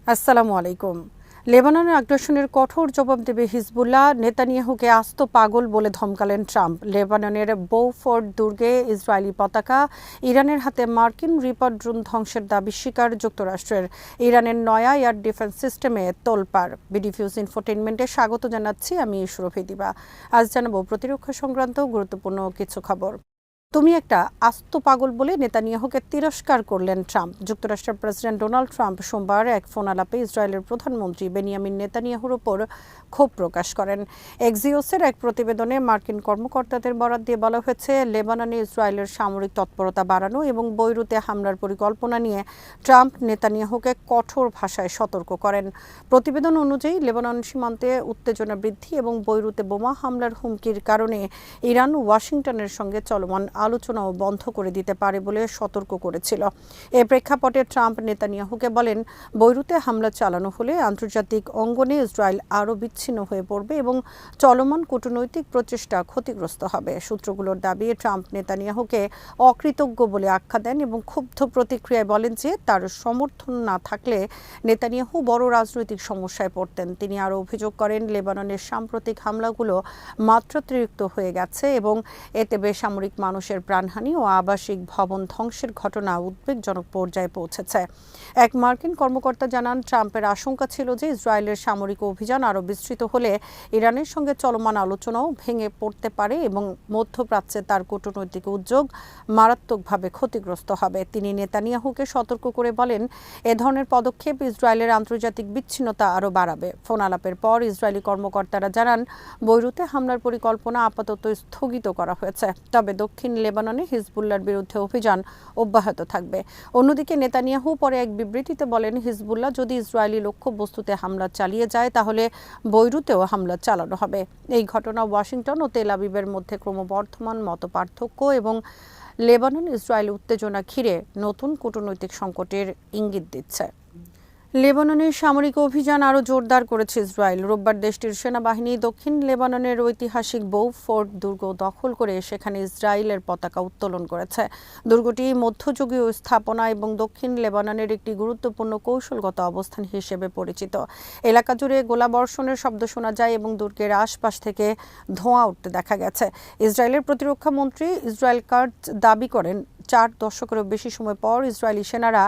আসসালামু আলাইকুম। লেবাননের আগ্রাসনের কঠোর জবাব দেবে হিজবুল্লাহ। নেতানিয়াহুকে আস্ত পাগল বলে ধমকালেন ট্রাম্প। লেবাননের বোফোর্ড দুর্গে ইসরায়েলি পতাকা, ইরানের হাতে মার্কিন রিপার ড্রোন ধ্বংসের দাবি স্বীকার যুক্তরাষ্ট্রের। ইরানের নয়া এয়ার ডিফেন্স সিস্টেমে তোলপাড়। বিডিফিউজ ইনফোটেইনমেন্টে স্বাগত জানাচ্ছি আমি সুরভি দিবা। আজ জানাবো প্রতিরক্ষা সংক্রান্ত গুরুত্বপূর্ণ কিছু খবর। তুমি একটা আস্ত পাগল বলে নেতানিয়াহুকে তিরস্কার করলেন ট্রাম্প। যুক্তরাষ্ট্রের প্রেসিডেন্ট ডোনাল্ড ট্রাম্প সোমবার এক ফোন আলাপে ইসরায়েলের প্রধানমন্ত্রী বেনিয়ামিন নেতানিয়াহুর ওপর ক্ষোভ প্রকাশ করেন। এক্সিওসের এক প্রতিবেদনে মার্কিন কর্মকর্তাদের বরাত দিয়ে বলা হয়েছে, লেবাননে ইসরায়েলের সামরিক তৎপরতা বাড়ানো এবং বৈরুতে হামলার পরিকল্পনা নিয়ে ট্রাম্প নেতানিয়াহুকে কঠোর ভাষায় সতর্ক করেন। প্রতিবেদন অনুযায়ী লেবানন সীমান্তে উত্তেজনা বৃদ্ধি এবং বৈরুতে বোমা হামলার হুমকির কারণে ইরান ওয়াশিংটনের সঙ্গে চলমান আলোচনাও বন্ধ করে দিতে পারে বলে সতর্ক করেছিল। এ প্রেক্ষাপটে ট্রাম্প নেতানিয়াহুকে বলেন, বৈরুতে হামলা চালানো হলে আন্তর্জাতিক অঙ্গনে ইসরায়েল আরও বিচ্ছিন্ন হয়ে পড়বে এবং চলমান কূটনৈতিক প্রচেষ্টা ক্ষতিগ্রস্ত হবে। সূত্রগুলোর দাবি, ট্রাম্প নেতানিয়াহুকে অকৃতজ্ঞ বলে আখ্যা দেন এবং ক্ষুব্ধ প্রতিক্রিয়ায় বলেন যে তার সমর্থন না থাকলে নেতানিয়াহু বড় রাজনৈতিক সমস্যায় পড়তেন। তিনি আরও অভিযোগ করেন, লেবাননের সাম্প্রতিক হামলাগুলো মাত্রাতিরিক্ত হয়ে গেছে এবং এতে বেসামরিক মানুষের প্রাণহানি ও আবাসিক ভবন ধ্বংসের ঘটনা উদ্বেগজনক পর্যায়ে পৌঁছেছে। এক মার্কিন কর্মকর্তা জানান, ট্রাম্পের আশঙ্কা ছিল যে ইসরায়েলের সামরিক অভিযান আরও বিস্তৃত হলে ইরানের সঙ্গে চলমান আলোচনাও ভেঙে পড়তে পারে এবং মধ্যপ্রাচ্যে তার কূটনৈতিক উদ্যোগ মারাত্মকভাবে ক্ষতিগ্রস্ত হবে। তিনি নেতানিয়াহুকে সতর্ক করে বলেন, এ ধরনের পদক্ষেপ ইসরায়েলের আন্তর্জাতিক বিচ্ছিন্নতা আরও বাড়াবে। ফোন আলাপের পর ইসরায়েলি কর্মকর্তারা জানান, বৈরুতে হামলার পরিকল্পনা আপাতত স্থগিত করা হয়েছে, তবে দক্ষিণ লেবাননে হিজবুল্লাহর বিরুদ্ধে অভিযান অব্যাহত থাকবে। অন্যদিকে নেতানিয়াহু পরে এক বিবৃতিতে বলেন, হিজবুল্লাহ যদি ইসরায়েলি লক্ষ্যবস্তুতে হামলা চালিয়ে যায় তাহলে বৈরুতেও হামলা চালানো হবে। এই ঘটনা ওয়াশিংটন ও তেল আবিবের মধ্যে ক্রমবর্ধমান মতপার্থক্য এবং লেবানন ইসরায়েল উত্তেজনা ঘিরে নতুন কূটনৈতিক সংকটের ইঙ্গিত দিচ্ছে। লেবাননের সামরিক অভিযান আরও জোরদার করেছে ইসরায়েল। রোববার দেশটির সেনাবাহিনী দক্ষিণ লেবাননের ঐতিহাসিক বোফোর্ড দুর্গ দখল করে সেখানে ইসরায়েলের পতাকা উত্তোলন করেছে। দুর্গটি মধ্যযুগীয় স্থাপনা এবং দক্ষিণ লেবাননের একটি গুরুত্বপূর্ণ কৌশলগত অবস্থান হিসেবে পরিচিত। এলাকা জুড়ে গোলাবর্ষণের শব্দ শোনা যায় এবং দুর্গের আশপাশ থেকে ধোঁয়া উঠতে দেখা গেছে। ইসরায়েলের প্রতিরক্ষা মন্ত্রী ইসরায়েল কার্জ দাবি করেন, 4 দশকেরও বেশি সময় পর ইসরায়েলি সেনারা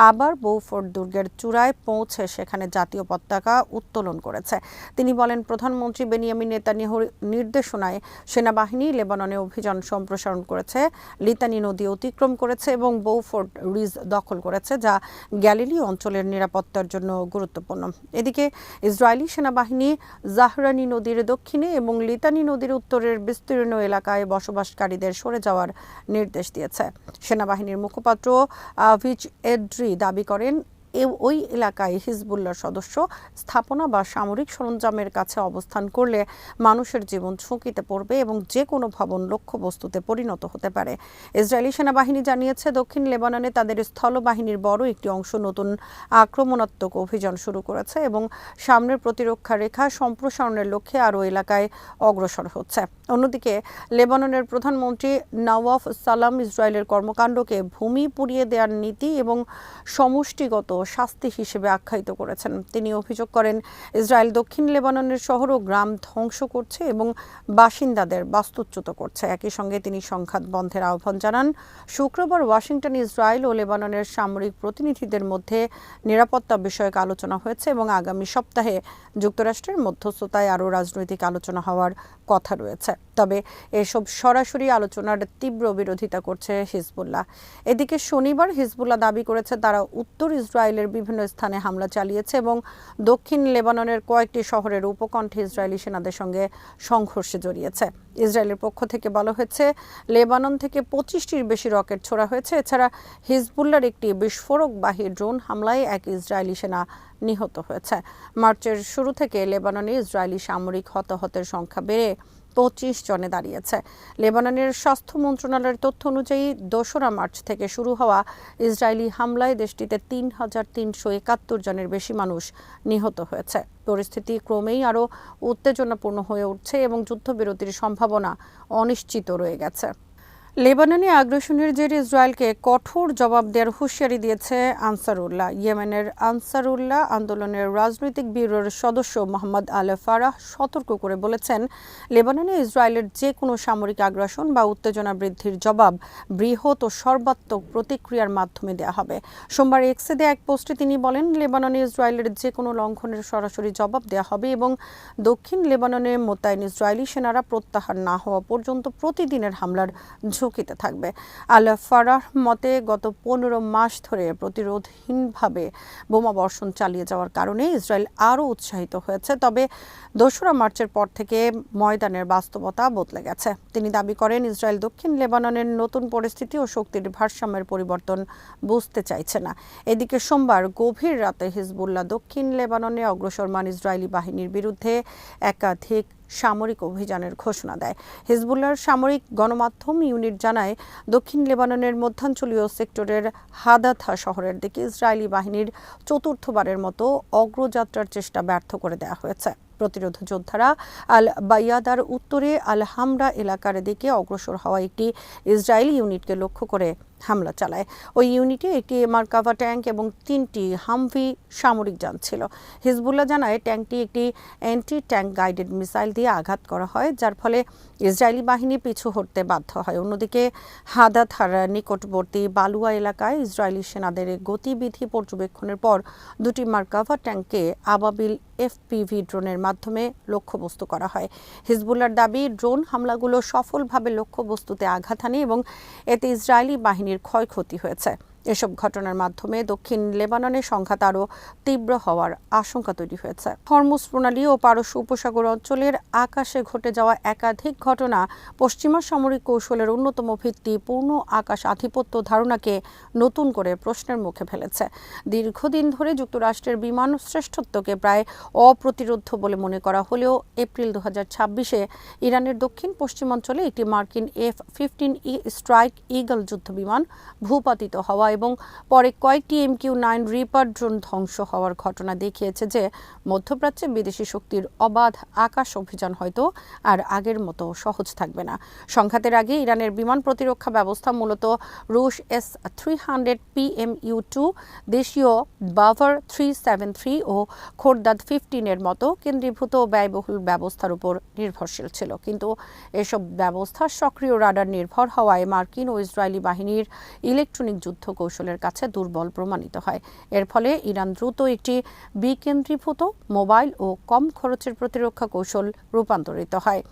আবার বোফোর্ড দুর্গের চূড়ায় পৌঁছে সেখানে জাতীয় পতাকা উত্তোলন করেছে। তিনি বলেন, প্রধানমন্ত্রী বেনিয়ামিন নেতানিয়াহুর নির্দেশনায় সেনাবাহিনী লেবাননে অভিযান সম্প্রসারণ করেছে, লিতানি নদী অতিক্রম করেছে এবং বোফোর্ড রিজ দখল করেছে, যা গ্যালিলি অঞ্চলের নিরাপত্তার জন্য গুরুত্বপূর্ণ। এদিকে ইসরায়েলি সেনাবাহিনী জাহরানি নদীর দক্ষিণে এবং লিতানি নদীর উত্তরের বিস্তীর্ণ এলাকায় বসবাসকারীদের সরে যাওয়ার নির্দেশ দিয়েছে। সেনাবাহিনীর মুখপাত্র আভিচ এড্রি দাবি করেন, ওই এলাকায় হিজবুল্লাহর সদস্য স্থাপনা বা সামরিক সরঞ্জামের কাছে অবস্থান করলে মানুষের জীবন ঝুঁকিতে পড়বে এবং যে কোনো ভবন লক্ষ্যবস্তুতে পরিণত হতে পারে। ইসরায়েলি সেনাবাহিনী জানিয়েছে, দক্ষিণ লেবাননে তাদের স্থলবাহিনীর বড় একটি অংশ নতুন আক্রমণাত্মক অভিযান শুরু করেছে এবং সামনের প্রতিরক্ষা রেখা সম্প্রসারণের লক্ষ্যে আরও এলাকায় অগ্রসর হচ্ছে। অন্যদিকে লেবাননের প্রধানমন্ত্রী নওয়াফ সালাম ইসরায়েলের কর্মকাণ্ডকে ভূমি পুড়িয়ে দেওয়ার নীতি এবং সমষ্টিগত শাস্তি হিসেবে আখ্যায়িত করেছেন। তিনি অভিযোগ করেন, ইসরায়েল দক্ষিণ লেবাননের শহর ও গ্রাম ধ্বংস করছে এবং বাসিন্দাদের বাস্তুচ্যুত করছে। একই সঙ্গে তিনি সংঘাত বন্ধের আহ্বান জানান। শুক্রবার ওয়াশিংটনে ইসরায়েল ও লেবাননের সামরিক প্রতিনিধিদের মধ্যে নিরাপত্তা বিষয়ক আলোচনা হয়েছে এবং আগামী সপ্তাহে যুক্তরাষ্ট্রের মধ্যস্থতায় আরও রাজনৈতিক আলোচনা হওয়ার কথা রয়েছে। তবে এসব সরাসরি আলোচনার তীব্র বিরোধিতা করছে হিজবুল্লাহ। এদিকে শনিবার হিজবুল্লাহ দাবি করেছে তারা উত্তর ইসরায়েলের বিভিন্ন স্থানে হামলা চালিয়েছে এবং দক্ষিণ লেবাননের কয়েকটি শহরের উপকণ্ঠে ইসরায়েলি সেনাদের সঙ্গে সংঘর্ষে জড়িয়েছে। ইসরায়েলের পক্ষ থেকে বলা হয়েছে, লেবানন থেকে 25টির বেশি রকেট ছোড়া হয়েছে। এছাড়া হিজবুল্লাহর একটি বিস্ফোরকবাহী ড্রোন হামলায় এক ইসরায়েলি সেনা নিহত হয়েছে। মার্চের শুরু থেকে লেবাননে ইসরায়েলি সামরিক হতাহতের সংখ্যা বেড়ে 25 জনে দাঁড়িয়েছে। লেবাননের স্বাস্থ্য মন্ত্রণালয়ের তথ্য অনুযায়ী 2রা মার্চ থেকে শুরু হওয়া ইসরায়েলি হামলায় দেশটিতে 3,371 জনের বেশি মানুষ নিহত হয়েছে। পরিস্থিতি ক্রমেই আরও উত্তেজনাপূর্ণ হয়ে উঠছে এবং যুদ্ধবিরতির সম্ভাবনা অনিশ্চিত রয়ে গেছে। লেবাননে আগ্রাসনের জেরে ইসরায়েলকে কঠোর জবাব দেওয়ার হুঁশিয়ারি দিয়েছে আনসারুল্লাহ। ইয়েমেনের আনসারুল্লাহ আন্দোলনের রাজনৈতিক ব্যুরোর সদস্য মোহাম্মদ আল ফারাহ সতর্ক করে বলেছেন, লেবাননে ইসরায়েলের যে কোনো সামরিক আগ্রাসন বা উত্তেজনা বৃদ্ধির জবাব বৃহৎ ও সর্বাত্মক প্রতিক্রিয়ার মাধ্যমে দেওয়া হবে। সোমবার এক্সে দেয়া এক পোস্টে তিনি বলেন, লেবাননে ইসরায়েলের যে কোনো লঙ্ঘনের সরাসরি জবাব দেওয়া হবে এবং দক্ষিণ লেবাননে মোতায়েন ইসরায়েলি সেনারা প্রত্যাহার না হওয়া পর্যন্ত প্রতিদিনের হামলার ঝুঁকিতে থাকবে। আল ফারাহ মতে, গত 15 মাস ধরে প্রতিরোধহীনভাবে বোমাবর্ষণ চালিয়ে যাওয়ার কারণে ইসরায়েল আরও উৎসাহিত হয়েছে, তবে 2রা মার্চের পর থেকে ময়দানের বাস্তবতা বদলে গেছে। তিনি দাবি করেন, ইসরায়েল দক্ষিণ লেবাননের নতুন পরিস্থিতি ও শক্তির ভারসাম্যের পরিবর্তন বুঝতে চাইছে না। এদিকে সোমবার গভীর রাতে হিজবুল্লাহ দক্ষিণ লেবাননে অগ্রসরমান ইসরায়েলি বাহিনীর বিরুদ্ধে একাধিক সামরিক অভিযানের ঘোষণা দেয়। হিজবুল্লাহর সামরিক গণমাধ্যম ইউনিট জানায়, দক্ষিণ লেবাননের মধ্যাঞ্চলীয় সেক্টরের হাদাথা শহরের দিকে ইসরায়েলি বাহিনীর চতুর্থবারের মতো অগ্রযাত্রার চেষ্টা ব্যর্থ করে দেওয়া হয়েছে। প্রতিরোধ যোদ্ধারা আল বাইয়াদার উত্তরে আল হামরা এলাকার দিকে অগ্রসর হওয়া একটি ইসরায়েলি ইউনিটকে লক্ষ্য করে হামলা চালায়। ওই ইউনিটে একটি মার্কাভা ট্যাঙ্ক এবং 3টি হামভি সামরিক যান ছিল। হিজবুল্লাহ জানায়, ট্যাঙ্কটি একটি অ্যান্টি ট্যাঙ্ক গাইডেড মিসাইল দিয়ে আঘাত করা হয়, যার ফলে ইসরায়েলি বাহিনী পিছু হটতে বাধ্য হয়। অন্যদিকে হাদাথার নিকটবর্তী বালুয়া এলাকায় ইসরায়েলি সেনাদের গতিবিধি পর্যবেক্ষণের পর 2টি মার্কাভা ট্যাঙ্ককে আবাবিল এফপিভি ড্রোনের মাধ্যমে লক্ষ্যবস্তু করা হয়। হিজবুল্লাহর দাবি, ড্রোন হামলাগুলো সফলভাবে লক্ষ্যবস্তুতে আঘাত হানে এবং এতে ইসরায়েলি বাহিনীর ক্ষয়ক্ষতি হয়েছে। এসব ঘটনার মাধ্যমে দক্ষিণ লেবাননে সংঘাত আরও তীব্র হওয়ার আশঙ্কা তৈরি হয়েছে। হরমুজ প্রণালী ও পারস্য উপসাগর অঞ্চলের আকাশে ঘটে যাওয়া একাধিক ঘটনা পশ্চিমা সামরিক কৌশলের অন্যতম ভিত্তি পূর্ণ আকাশ আধিপত্য ধারণাকে নতুন করে প্রশ্নের মুখে ফেলেছে। দীর্ঘদিন ধরে যুক্তরাষ্ট্রের বিমান শ্রেষ্ঠত্বকে প্রায় অপ্রতিরোধ্য বলে মনে করা হলেও এপ্রিল 2026-এ ইরানের দক্ষিণ পশ্চিমাঞ্চলে একটি মার্কিন F-15E স্ট্রাইক ঈগল যুদ্ধবিমান ভূপাতিত হওয়া এবং পরে কয়েকটি MQ-9 রিপার ড্রোন ধ্বংস হওয়ার ঘটনা দেখিয়েছে যে মধ্যপ্রাচ্যে বিদেশি শক্তির অবাধ আকাশ অভিযান হয়তো আর আগের মতো সহজ থাকবে না। সংঘাতের আগে ইরানের বিমান প্রতিরক্ষা ব্যবস্থা মূলত রুশ S-300 PMU-2, দেশীয় বাভার 373 ও খোরদাদ 15-এর মতো কেন্দ্রীভূত ব্যয়বহুল ব্যবস্থার উপর নির্ভরশীল ছিল, কিন্তু এসব ব্যবস্থা সক্রিয় রাডার নির্ভর হওয়ায় মার্কিন ও ইসরায়েলি বাহিনীর ইলেকট্রনিক যুদ্ধ কৌশলের কাছে দুর্বল প্রমাণিত হয়। এর ফলে ইরান দ্রুত একটি বিকেন্দ্রীভূত, মোবাইল ও কম খরচের প্রতিরক্ষা কৌশল রূপান্তরিত হয়।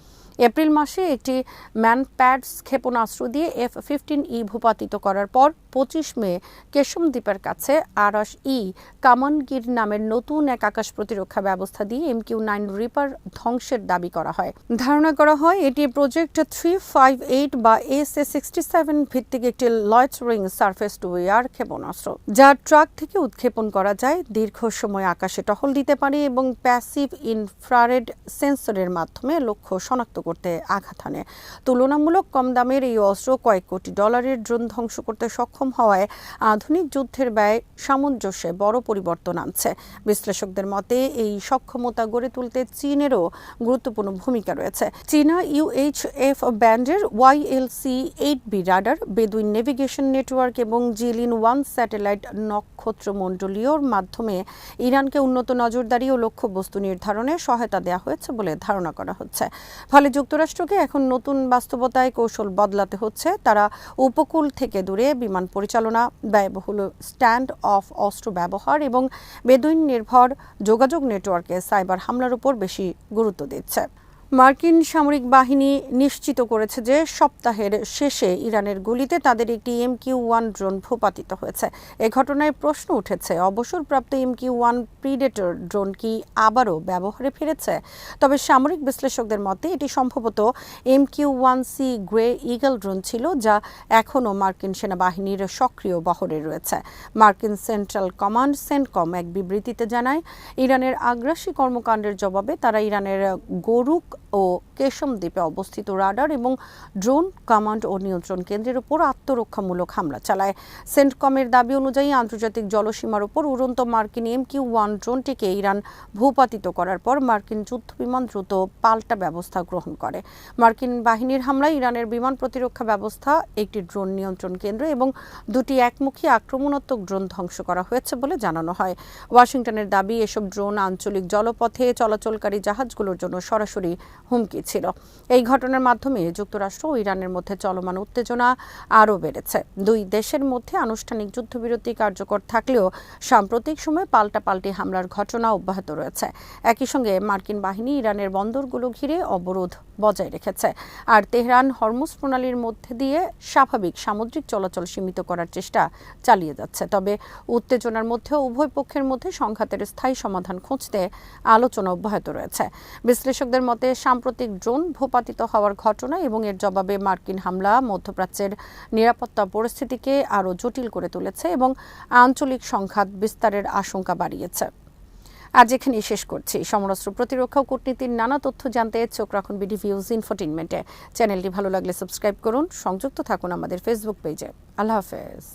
এপ্রিল মাসে একটি ম্যানপ্যাডস ক্ষেপণাস্ত্র দিয়ে F-15E ভূপাতিত করার পর 25 মে কেশম দ্বীপের কাছে আরাশ-ই কামানগির নামের নতুন এক আকাশ প্রতিরক্ষা ব্যবস্থা দিয়ে MQ-9 রিপার ধ্বংসের দাবি করা হয়। ধারণা করা হয় এটি প্রজেক্ট 358 বা SA-67 ভিত্তিক একটি লয়েটারিং সারফেস টু এয়ার ক্ষেপণাস্ত্র, যা ট্রাক থেকে উৎক্ষেপণ করা যায়, দীর্ঘ সময় আকাশে টহল দিতে পারে এবং প্যাসিভ ইনফ্রারেড সেন্সরের মাধ্যমে লক্ষ্য শনাক্ত করতে আঘাত হানে। তুলনামূলক কম দামের এই অস্ত্র কয়েক কোটি ডলারের ড্রোন ধ্বংস করতে সক্ষম হওয়ায় আধুনিক যুদ্ধের ব্যয় সামঞ্জস্যে বড় পরিবর্তন আনছে। বিশ্লেষকদের মতে এই সক্ষমতা গড়ে তুলতে চীনেরও গুরুত্বপূর্ণ ভূমিকা রয়েছে। চীনা UHF ব্যান্ডের YLC-8B রাডার, বেদুইন নেভিগেশন নেটওয়ার্ক এবং জিলিন-1 স্যাটেলাইট নক্ষত্রমণ্ডলীয়র মাধ্যমে ইরানকে উন্নত নজরদারি ও লক্ষ্যবস্তু নির্ধারণে সহায়তা দেওয়া হয়েছে বলে ধারণা করা হচ্ছে। ফলে যুক্তরাষ্ট্রকে এখন নতুন বাস্তবতায় কৌশল বদলাতে হচ্ছে। তারা উপকূল থেকে দূরে বিমান পরিচালনা, ব্যয়বহুল স্ট্যান্ড অফ অস্ত্র ব্যবহার এবং বেদুইন নির্ভর যোগাযোগ নেটওয়ার্কে সাইবার হামলার উপর বেশি গুরুত্ব দিচ্ছে। মার্কিন সামরিক বাহিনী নিশ্চিত করেছে যে সপ্তাহের শেষে ইরানের গুলিতে তাদের একটি MQ-1 ড্রোন ভূপাতিত হয়েছে। এ ঘটনায় প্রশ্ন উঠেছে, অবসরপ্রাপ্ত MQ-1 প্রিডেটর ড্রোন কি আবারও ব্যবহারে ফিরেছে? তবে সামরিক বিশ্লেষকদের মতে এটি সম্ভবত MQ-1C গ্রে ঈগল ড্রোন ছিল, যা এখনও মার্কিন সেনাবাহিনীর সক্রিয় বহরে রয়েছে। মার্কিন সেন্ট্রাল কমান্ড সেন্টকম এক বিবৃতিতে জানায়, ইরানের আগ্রাসী কর্মকাণ্ডের জবাবে তারা ইরানের গরুক ও কেশম দ্বীপে অবস্থিত রাডার এবং ড্রোন কমান্ড ও নিয়ন্ত্রণ কেন্দ্রের উপর আত্মরক্ষামূলক হামলা চালায়। সেন্টকমের দাবি অনুযায়ী আন্তর্জাতিক জলসীমার উপর উড়ন্ত মার্কিন MQ-1 ড্রোনটিকে ইরান ভূপাতিত করার পর মার্কিন যুদ্ধবিমান দ্রুত পাল্টা ব্যবস্থা গ্রহণ করে। মার্কিন বাহিনীর হামলায় ইরানের বিমান প্রতিরক্ষা ব্যবস্থা, একটি ড্রোন নিয়ন্ত্রণ কেন্দ্র এবং দুটি একমুখী আক্রমণাত্মক ড্রোন ধ্বংস করা হয়েছে বলে জানানো হয়। ওয়াশিংটনের দাবি, এসব ড্রোন আঞ্চলিক জলপথে চলাচলকারী জাহাজগুলোর জন্য সরাসরি হুমকি ছিল। এই ঘটনার মাধ্যমে যুক্তরাষ্ট্র ও ইরানের মধ্যে চলমান উত্তেজনা আরও বেড়েছে। দুই দেশের মধ্যে আনুষ্ঠানিক যুদ্ধবিরতি কার্যকর থাকলেও সাম্প্রতিক সময়ে পাল্টাপাল্টি হামলার ঘটনা অব্যাহত রয়েছে। একই সঙ্গে মার্কিন বাহিনী ইরানের বন্দরগুলো ঘিরে অবরোধ বজায় রেখেছে, আর তেহরান হরমুজ প্রণালীর মধ্যে দিয়ে স্বাভাবিক সামুদ্রিক চলাচল সীমিত করার চেষ্টা চালিয়ে যাচ্ছে। তবে উত্তেজনার মধ্যেও উভয় পক্ষের মধ্যে সংঘাতের স্থায়ী সমাধান খুঁজতে আলোচনা অব্যাহত রয়েছে। বিশ্লেষকদের মতে সাম্প্রতিক ড্রোন ভূপাতিত হওয়ার ঘটনা এবং এর জবাবে মার্কিন হামলা মধ্যপ্রাচ্যের নিরাপত্তা পরিস্থিতিকে আরও জটিল করে তুলেছে এবং আঞ্চলিক সংঘাত বিস্তারের আশঙ্কা বাড়িয়েছে। আজ এখানেই শেষ করছি। সমরাস্ত্র প্রতিরক্ষা ও কূটনীতির নানা তথ্য জানতে চোখ রাখুন বিডি ভিউজ ইনফোটেইনমেন্টে। চ্যানেলটি ভালো লাগলে সাবস্ক্রাইব করুন, সংযুক্ত থাকুন আমাদের ফেসবুক পেজে। আল্লাহ হাফেজ।